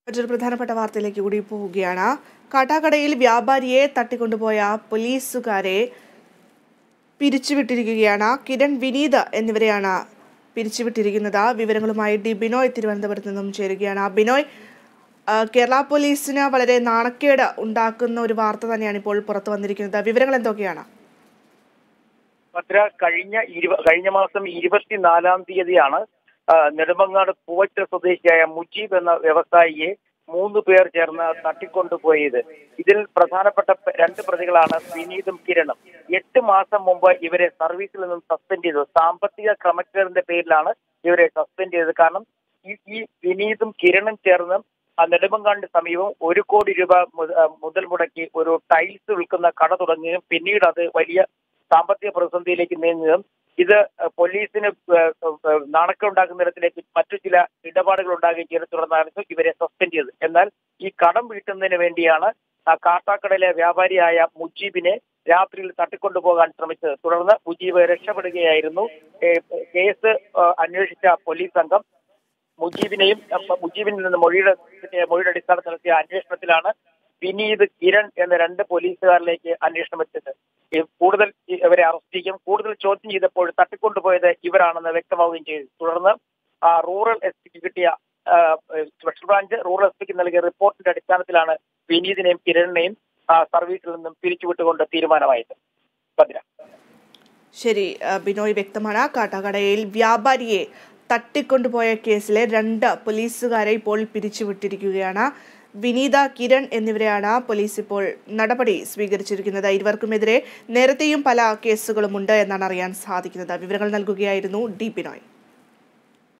മറ്റൊരു പ്രധാനപ്പെട്ട വാർത്തയിലേക്ക് കൂടി പോവുകയാണ്. കാട്ടാക്കടയിൽ വ്യാപാരിയെ തട്ടിക്കൊണ്ടുപോയ പോലീസുകാരെ പിരിച്ചുവിട്ടിരിക്കുകയാണ്. കിരൺ, വിനീത് എന്നിവരെയാണ് പിരിച്ചുവിട്ടിരിക്കുന്നത്. വിവരങ്ങളുമായി ബിനോയ് തിരുവനന്തപുരത്ത് നിന്നും ചേരുകയാണ്. ബിനോയ്, കേരള പോലീസിന് വളരെ നാണക്കേട് ഉണ്ടാക്കുന്ന ഒരു വാർത്ത തന്നെയാണ് ഇപ്പോൾ പുറത്തു വന്നിരിക്കുന്നത്. വിവരങ്ങൾ എന്തൊക്കെയാണ്? കഴിഞ്ഞ മാസം 24-ാം തീയതിയാണ് നെടുമങ്ങാട് പൂവച്ചൽ സ്വദേശിയായ മുജീബ് എന്ന വ്യവസായിയെ 3 പേർ ചേർന്ന് തട്ടിക്കൊണ്ടുപോയത്. ഇതിൽ പ്രധാനപ്പെട്ട 2 പ്രതികളാണ് വിനീതും കിരണും. 8 മാസം മുമ്പ് ഇവരെ സർവീസിൽ നിന്നും സസ്പെൻഡ് ചെയ്തു. സാമ്പത്തിക ക്രമക്കേടിന്റെ പേരിലാണ് ഇവരെ സസ്പെൻഡ് ചെയ്തത്. കാരണം ഈ വിനീതും കിരണും ചേർന്ന് നെടുമങ്ങാടിന് സമീപം 1 കോടി രൂപ മുതൽ മുടക്കി ഒരു ടൈൽസ് വിൽക്കുന്ന കട തുടങ്ങുകയും പിന്നീട് അത് വലിയ സാമ്പത്തിക പ്രതിസന്ധിയിലേക്ക് നീങ്ങുകയും ഇത് പോലീസിന് നാണക്കേടുണ്ടാക്കുന്ന തരത്തിലേക്ക് മറ്റു ചില ഇടപാടുകൾ ഉണ്ടാകുകയും ചെയ്തത് തുടർന്നാണ് ഇവരെ സസ്പെൻഡ് ചെയ്തത്. എന്നാൽ ഈ കടം വീട്ടുന്നതിന് വേണ്ടിയാണ് കാട്ടാക്കടയിലെ വ്യാപാരിയായ മുജീബിനെ രാത്രിയിൽ തട്ടിക്കൊണ്ടുപോകാൻ ശ്രമിച്ചത്. തുടർന്ന് മുജീബ് രക്ഷപ്പെടുകയായിരുന്നു. കേസ് അന്വേഷിച്ച പോലീസ് സംഘം മുജീബിൽ നിന്ന് മൊഴിയുടെ അടിസ്ഥാനത്തിൽ നടത്തിയ അന്വേഷണത്തിലാണ് വിനീത്, കിരൺ എന്ന 2 പോലീസുകാരിലേക്ക് അന്വേഷണം എത്തിയത്. കൂടുതൽ ഇവരെ അറസ്റ്റ് ചെയ്യും. കൂടുതൽ ചോദ്യം ചെയ്തപ്പോൾ തട്ടിക്കൊണ്ടുപോയത് ഇവരാണെന്ന് വ്യക്തമാവുകയും ചെയ്തു. തുടർന്ന് റൂറൽ എസ് പിക്ക് കിട്ടിയ സ്പെഷ്യൽ ബ്രാഞ്ച് റൂറൽ എസ് പിക്ക് നൽകിയ റിപ്പോർട്ടിന്റെ അടിസ്ഥാനത്തിലാണ് വിനീതിനെയും കിരണിനെയും സർവീസിൽ നിന്നും പിരിച്ചുവിട്ടുകൊണ്ട് തീരുമാനമായത്. ശരി ബിനോയ്, വ്യക്തമാണ്. കാട്ടാക്കടയിൽ വ്യാപാരിയെ തട്ടിക്കൊണ്ടുപോയ കേസിലെ 2 പോലീസുകാരെ ഇപ്പോൾ പിരിച്ചുവിട്ടിരിക്കുകയാണ്. വിനീത, കിരൺ എന്നിവരെയാണ് പോലീസ് ഇപ്പോൾ നടപടി സ്വീകരിച്ചിരിക്കുന്നത്. ഇരുവർക്കുമെതിരെ നേരത്തെയും പല കേസുകളുമുണ്ട് എന്നാണ് അറിയാൻ സാധിക്കുന്നത്. വിവരങ്ങൾ നൽകുകയായിരുന്നു ബിനോയ്.